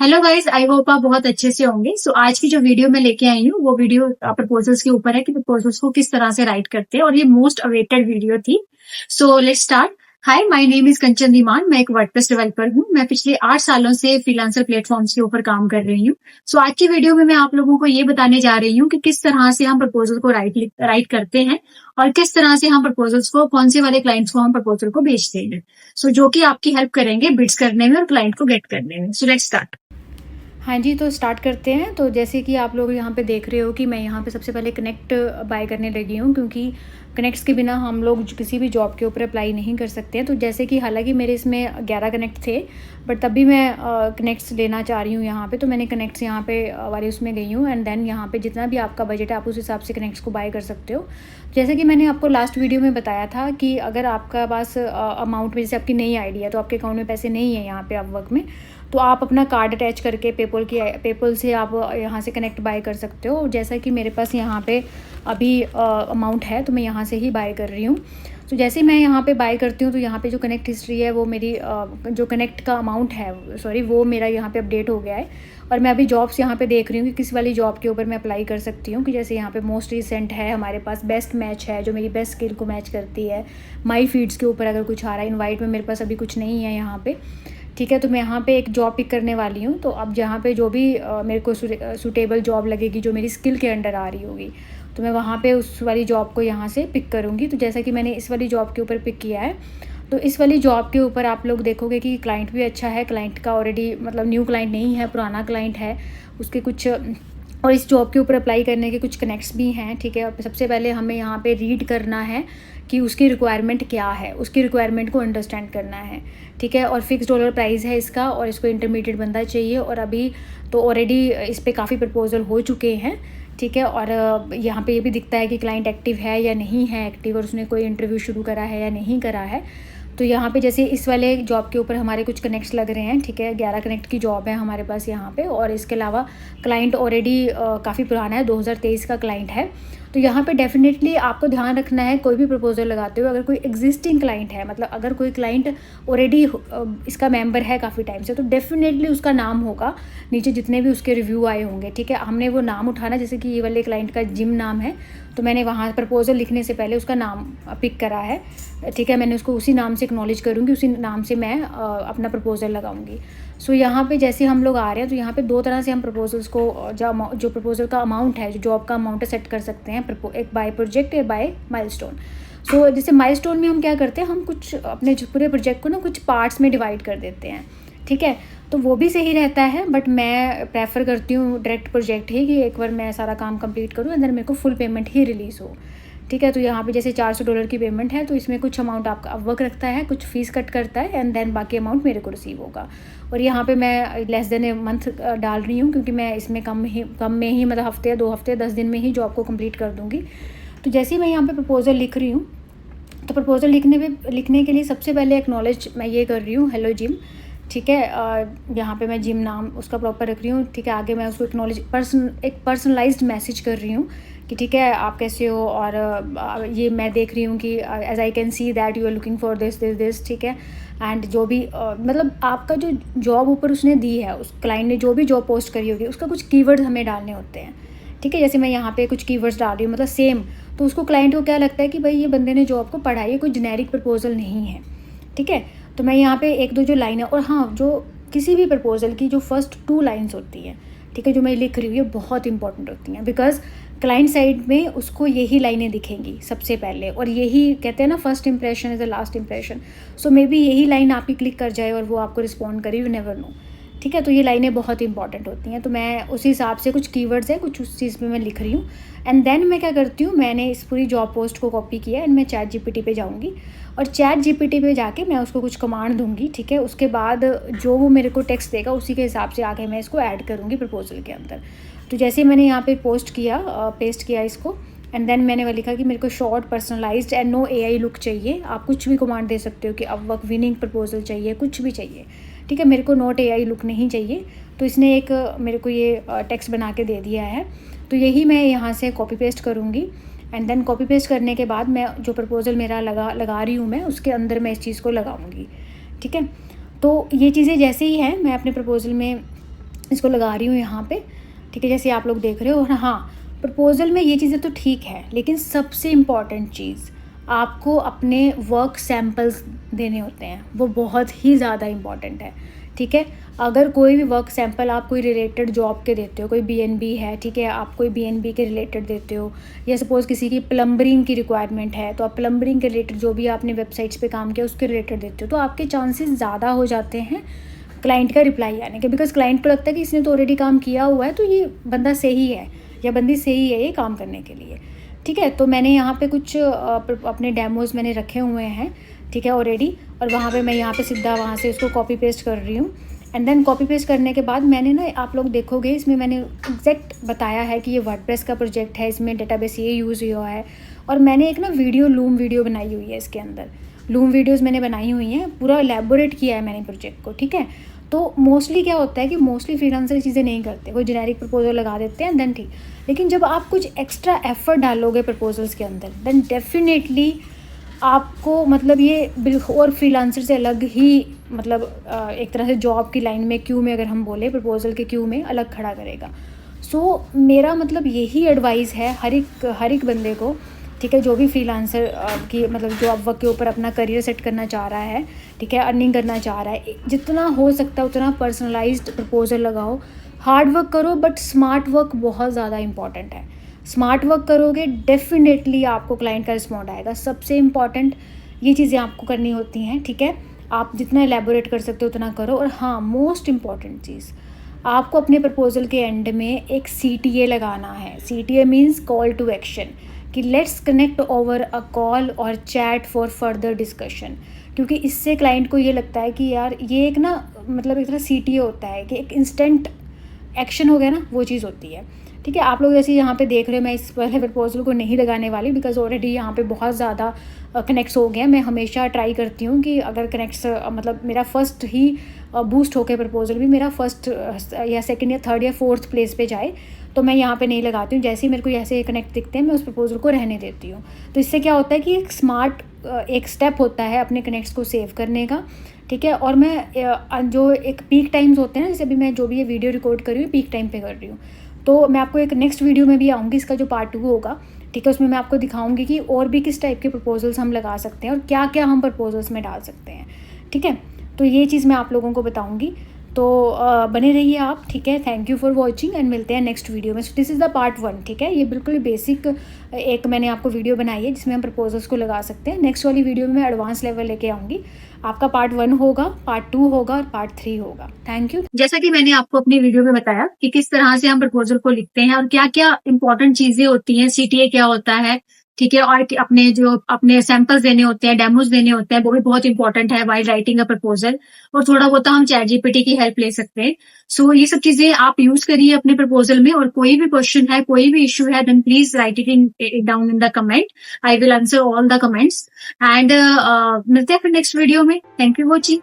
Hello guys, I hope आप बहुत अच्छे से होंगे। आज की जो वीडियो मैं लेके आई हूँ वो वीडियो प्रपोजल्स के ऊपर है कि प्रपोजल्स को किस तरह से राइट करते हैं, और ये मोस्ट अवेटेड वीडियो थी। Let's start. Hi, my name is Kanchan Dhiman. मैं एक वर्डप्रेस डेवलपर हूँ। मैं पिछले 8 सालों से फ्रीलांसर प्लेटफॉर्म्स के ऊपर काम कर रही हूँ। आज की वीडियो में मैं आप लोगों को ये बताने जा रही हूँ कि किस तरह से हम प्रपोजल को राइट करते हैं, और किस तरह से हम प्रपोजल्स को, कौन से वाले क्लाइंट्स को हम प्रपोजल को भेजते हैं। जो कि आपकी हेल्प करेंगे बिड्स करने में और क्लाइंट को गेट करने में। Let's start. हाँ जी, तो स्टार्ट करते हैं। तो जैसे कि आप लोग यहाँ पे देख रहे हो कि मैं यहाँ पे सबसे पहले कनेक्ट बाय करने लगी हूँ, क्योंकि कनेक्ट्स के बिना हम लोग किसी भी जॉब के ऊपर अप्लाई नहीं कर सकते हैं। तो जैसे कि हालांकि मेरे इसमें 11 कनेक्ट थे, बट तब भी मैं कनेक्ट्स लेना चाह रही हूँ यहाँ पे। तो मैंने कनेक्ट्स यहाँ पे वाले उसमें गई हूँ, एंड देन यहाँ पे जितना भी आपका बजट है आप उस हिसाब से कनेक्ट्स को बाय कर सकते हो। जैसे कि मैंने आपको लास्ट वीडियो में बताया था कि अगर आपका पास अमाउंट में, जैसे आपकी नई आईडी है तो आपके अकाउंट में पैसे नहीं है यहाँ पे अपवर्क में, तो आप अपना कार्ड अटैच करके पेपल से आप यहाँ से कनेक्ट बाय कर सकते हो। जैसा कि मेरे पास यहाँ पे अभी अमाउंट है तो मैं यहाँ से ही बाय कर रही हूँ। तो जैसे मैं यहाँ पे बाय करती हूँ तो यहाँ पे जो कनेक्ट हिस्ट्री है वो मेरी जो कनेक्ट का अमाउंट है, सॉरी, वो मेरा यहाँ पे अपडेट हो गया है। और मैं अभी जॉब्स यहाँ पे देख रही हूँ कि किस वाली जॉब के ऊपर मैं अप्लाई कर सकती हूँ। कि जैसे यहाँ पे मोस्ट रिसेंट है, हमारे पास बेस्ट मैच है जो मेरी बेस्ट स्किल को मैच करती है। माई फीड्स के ऊपर अगर कुछ आ रहा है, इनवाइट में मेरे पास अभी कुछ नहीं है यहाँ पे। ठीक है, तो मैं यहाँ पे एक जॉब पिक करने वाली हूँ। तो अब जहाँ पे जो भी मेरे को सूटेबल जॉब लगेगी जो मेरी स्किल के अंडर आ रही होगी, तो मैं वहाँ पे उस वाली जॉब को यहाँ से पिक करूँगी। तो जैसा कि मैंने इस वाली जॉब के ऊपर पिक किया है, तो इस वाली जॉब के ऊपर आप लोग देखोगे कि क्लाइंट भी अच्छा है। क्लाइंट का ऑलरेडी, मतलब न्यू क्लाइंट नहीं है, पुराना क्लाइंट है। उसके कुछ, और इस जॉब के ऊपर अप्लाई करने के कुछ कनेक्ट्स भी हैं। ठीक है, सबसे पहले हमें यहाँ पे रीड करना है कि उसकी रिक्वायरमेंट क्या है, उसकी रिक्वायरमेंट को अंडरस्टैंड करना है। ठीक है, और फिक्स डॉलर प्राइस है इसका, और इसको इंटरमीडिएट बंदा चाहिए। और अभी तो ऑलरेडी इस पर काफ़ी प्रपोजल हो चुके हैं। ठीक है, और यहाँ पे ये भी दिखता है कि क्लाइंट एक्टिव है या नहीं है एक्टिव, और उसने कोई इंटरव्यू शुरू करा है या नहीं करा है। तो यहाँ पे जैसे इस वाले जॉब के ऊपर हमारे कुछ कनेक्ट्स लग रहे हैं। ठीक है, 11 कनेक्ट की जॉब है हमारे पास यहाँ पे। और इसके अलावा क्लाइंट ऑलरेडी काफ़ी पुराना है, 2023 का क्लाइंट है। तो यहाँ पे डेफिनेटली आपको ध्यान रखना है, कोई भी प्रपोजल लगाते हो अगर कोई एग्जिस्टिंग क्लाइंट है, मतलब अगर कोई क्लाइंट ऑलरेडी इसका मेंबर है काफ़ी टाइम से, तो डेफिनेटली उसका नाम होगा नीचे जितने भी उसके रिव्यू आए होंगे। ठीक है, हमने वो नाम उठाना, जैसे कि ये वाले क्लाइंट का जिम नाम है, तो मैंने वहाँ प्रपोजल लिखने से पहले उसका नाम पिक करा है। ठीक है, मैंने उसको उसी नाम से एक्नॉलेज करूँगी, उसी नाम से मैं अपना प्रपोजल लगाऊंगी। यहाँ पे जैसे हम लोग आ रहे हैं, तो यहाँ पे 2 तरह से हम प्रपोजल्स को, जो प्रपोजल का अमाउंट है, जो जॉब का अमाउंट है, सेट कर सकते हैं। एक बाय प्रोजेक्ट या बाय माइलस्टोन। जैसे माइलस्टोन में हम क्या करते हैं, हम कुछ अपने पूरे प्रोजेक्ट को ना कुछ पार्ट्स में डिवाइड कर देते हैं। ठीक है, तो वो भी सही रहता है, बट मैं प्रेफर करती हूँ डायरेक्ट प्रोजेक्ट ही, कि एक बार मैं सारा काम कंप्लीट करूँ एंड देन मेरे को फुल पेमेंट ही रिलीज़ हो। ठीक है, तो यहाँ पे जैसे $400 की पेमेंट है, तो इसमें कुछ अमाउंट आपका अपवर्क रखता है, कुछ फीस कट करता है, एंड देन बाकी अमाउंट मेरे को रिसीव होगा। और यहाँ पे मैं लेस देन ए मंथ डाल रही हूँ, क्योंकि मैं इसमें कम में ही, मतलब हफ्ते, 2 हफ्ते, 10 दिन में ही जॉब को कंप्लीट कर दूँगी। तो जैसे ही मैं यहाँ पे प्रपोजल लिख रही हूँ, तो प्रपोजल लिखने के लिए सबसे पहले एक्नॉलेज मैं ये कर रही हूँ, हेलो जिम। ठीक है, यहाँ पे मैं जिम नाम उसका प्रॉपर रख रही हूँ। ठीक है, आगे मैं उसको एक्नॉलेज एक पर्सनलाइज्ड मैसेज कर रही हूँ कि ठीक है, आप कैसे हो, और ये मैं देख रही हूँ कि as I can see that you are looking for this. ठीक है, एंड जो भी मतलब आपका जो जॉब ऊपर उसने दी है, उस क्लाइंट ने जो भी जॉब पोस्ट करी होगी, उसका कुछ कीवर्ड्स हमें डालने होते हैं। ठीक है, जैसे मैं यहाँ पे कुछ कीवर्ड्स डाल रही हूँ, मतलब सेम, तो उसको क्लाइंट को क्या लगता है कि भाई ये बंदे ने जॉब को पढ़ा है, कोई जेनेरिक प्रपोजल नहीं है। ठीक है, तो मैं यहाँ पे 1-2 जो लाइन है, और हाँ, जो किसी भी प्रपोजल की जो फर्स्ट 2 लाइन्स होती हैं, ठीक है, जो मैं लिख रही हूँ, ये बहुत इंपॉर्टेंट होती हैं, बिकॉज क्लाइंट साइड में उसको यही लाइनें दिखेंगी सबसे पहले, और यही कहते हैं ना, first impression is the last impression. May be यही लाइन आप ही क्लिक कर जाए और वो आपको रिस्पॉन्ड करे, यू नेवर नो। ठीक है, तो ये लाइनें बहुत इंपॉर्टेंट होती हैं। तो मैं उस हिसाब से कुछ कीवर्ड्स हैं, कुछ उस चीज़ में मैं लिख रही हूँ। एंड देन मैं क्या करती हूँ, मैंने इस पूरी जॉब पोस्ट को कॉपी किया, एंड मैं चैट जीपीटी पे जाऊँगी, और चैट जीपीटी पे जाके मैं उसको कुछ कमांड दूंगी। ठीक है, उसके बाद जो वो मेरे को टेक्स्ट देगा उसी के हिसाब से आगे मैं इसको ऐड करूँगी प्रपोजल के अंदर। तो जैसे मैंने यहाँ पे पेस्ट किया इसको, एंड देन मैंने वो लिखा कि मेरे को short, personalised and no AI look चाहिए। आप कुछ भी कमांड दे सकते हो कि अपवर्क विनिंग प्रपोजल चाहिए, कुछ भी चाहिए। ठीक है, मेरे को नोट एआई लुक नहीं चाहिए। तो इसने एक मेरे को ये टेक्स्ट बना के दे दिया है। तो यही मैं यहाँ से कॉपी पेस्ट करूँगी, एंड देन कॉपी पेस्ट करने के बाद मैं जो प्रपोजल मेरा लगा रही हूँ, मैं उसके अंदर मैं इस चीज़ को लगाऊंगी। ठीक है, तो ये चीज़ें जैसे ही हैं, मैं अपने प्रपोजल में इसको लगा रही हूँ यहाँ पे, ठीक है, जैसे आप लोग देख रहे हो। और हाँ, प्रपोज़ल में ये चीज़ें तो ठीक है, लेकिन सबसे इम्पॉर्टेंट चीज़ आपको अपने वर्क सैम्पल्स देने होते हैं, वो बहुत ही ज़्यादा इम्पॉर्टेंट है, ठीक है। अगर कोई भी वर्क सैम्पल आप कोई रिलेटेड जॉब के देते हो, कोई बीएनबी है, ठीक है, आप कोई बीएनबी के रिलेटेड देते हो, या सपोज़ किसी की प्लम्बरिंग की रिक्वायरमेंट है, तो आप प्लम्बरिंग के रिलेटेड जो भी आपने वेबसाइट्स पे काम किया उसके रिलेटेड देते हो, तो आपके चांसेस ज़्यादा हो जाते हैं क्लाइंट का रिप्लाई आने के, बिकॉज क्लाइंट को लगता है कि इसने तो ऑलरेडी काम किया हुआ है, तो ये बंदा सही है या बंदी सही है ये काम करने के लिए, ठीक है। तो मैंने यहाँ पे कुछ अपने डेमोज़ मैंने रखे हुए हैं, ठीक है, ऑलरेडी, और वहाँ पे मैं यहाँ पे सीधा वहाँ से उसको कॉपी पेस्ट कर रही हूँ। एंड देन कॉपी पेस्ट करने के बाद मैंने ना, आप लोग देखोगे इसमें मैंने एग्जैक्ट बताया है कि ये वर्डप्रेस का प्रोजेक्ट है, इसमें डेटाबेस ये यूज़ हुआ है, और मैंने एक ना लूम वीडियो बनाई हुई है इसके अंदर, लूम वीडियोज़ मैंने बनाई हुई हैं, पूरा एलेबोरेट किया है मैंने प्रोजेक्ट को, ठीक है। तो मोस्टली क्या होता है कि मोस्टली फ्रीलांसर चीज़ें नहीं करते, कोई जेनेरिक प्रपोजल लगा देते हैं देन ठीक, लेकिन जब आप कुछ एक्स्ट्रा एफर्ट डालोगे प्रपोजल्स के अंदर देन डेफिनेटली आपको मतलब ये और फ्रीलांसर से अलग ही, मतलब एक तरह से जॉब की लाइन में क्यू में अगर हम बोले प्रपोजल के क्यू में अलग खड़ा करेगा। सो मेरा मतलब यही एडवाइस है हर एक बंदे को, ठीक है, जो भी फ्रीलांसर की मतलब जॉब वर्क के ऊपर अपना करियर सेट करना चाह रहा है, ठीक है, अर्निंग करना चाह रहा है, जितना हो सकता है उतना पर्सनलाइज्ड प्रपोजल लगाओ, हार्ड वर्क करो, बट स्मार्ट वर्क बहुत ज़्यादा इंपॉर्टेंट है। स्मार्ट वर्क करोगे डेफिनेटली आपको क्लाइंट का रिस्पॉन्ड आएगा। सबसे इम्पॉर्टेंट ये चीज़ें आपको करनी होती हैं, ठीक है, आप जितना एलेबोरेट कर सकते हो उतना करो। और हाँ, मोस्ट इम्पॉर्टेंट चीज़, आपको अपने प्रपोजल के एंड में एक CTA लगाना है। CTA means call to action, कि let's connect over a call और चैट फॉर फर्दर डिस्कशन, क्योंकि इससे क्लाइंट को ये लगता है कि यार ये एक ना मतलब एक तरह CTA होता है कि एक इंस्टेंट एक्शन हो गया ना, वो चीज़ होती है, ठीक है। आप लोग जैसे यहाँ पे देख रहे हो, मैं इस पहले प्रपोजल को नहीं लगाने वाली बिकॉज ऑलरेडी यहाँ पे बहुत ज़्यादा कनेक्ट्स हो गए हैं। मैं हमेशा ट्राई करती हूँ कि अगर कनेक्ट्स मतलब मेरा फर्स्ट ही बूस्ट होकर प्रपोजल भी मेरा फर्स्ट या सेकंड या थर्ड या फोर्थ प्लेस पे जाए, तो मैं यहाँ पे नहीं लगाती हूँ। जैसे ही मेरे को ऐसे कनेक्ट दिखते हैं मैं उस प्रपोजल को रहने देती हूँ। तो इससे क्या होता है कि एक स्मार्ट एक स्टेप होता है अपने कनेक्ट्स को सेव करने का, ठीक है। और मैं जो एक पीक टाइम्स होते हैं ना, जैसे अभी मैं जो भी ये वीडियो रिकॉर्ड कर रही हूँ पीक टाइम पे कर रही हूँ, तो मैं आपको एक नेक्स्ट वीडियो में भी आऊँगी, इसका जो पार्ट 2 होगा, ठीक है, उसमें मैं आपको दिखाऊंगी कि और भी किस टाइप के प्रपोजल्स हम लगा सकते हैं और क्या क्या हम प्रपोजल्स में डाल सकते हैं, ठीक है। तो ये चीज़ मैं आप लोगों को बताऊंगी, तो बने रहिए आप, ठीक है। Thank you for watching and मिलते हैं नेक्स्ट वीडियो में। दिस इज़ द पार्ट 1, ठीक है। ये बिल्कुल बेसिक एक मैंने आपको वीडियो बनाई है जिसमें हम प्रपोजल्स को लगा सकते हैं। नेक्स्ट वाली वीडियो में मैं एडवांस लेवल लेके आऊँगी। आपका पार्ट 1 होगा, पार्ट 2 होगा और पार्ट 3 होगा। Thank you. जैसा कि मैंने आपको अपनी वीडियो में बताया कि किस तरह से हम प्रपोजल को लिखते हैं और क्या क्या इंपॉर्टेंट चीजें होती हैं, CTA क्या होता है, ठीक है, और अपने सैंपल्स देने होते हैं, डेमोज देने होते हैं, वो भी बहुत इंपॉर्टेंट है वाइल राइटिंग अ प्रपोजल। और थोड़ा बहुत हम ChatGPT की हेल्प ले सकते हैं। सो ये सब चीजें आप यूज करिए अपने प्रपोजल में। और कोई भी क्वेश्चन है, कोई भी इश्यू है, then please write it down in the comment. I will answer all the comments and मिलते हैं फिर नेक्स्ट वीडियो में। Thank you watching.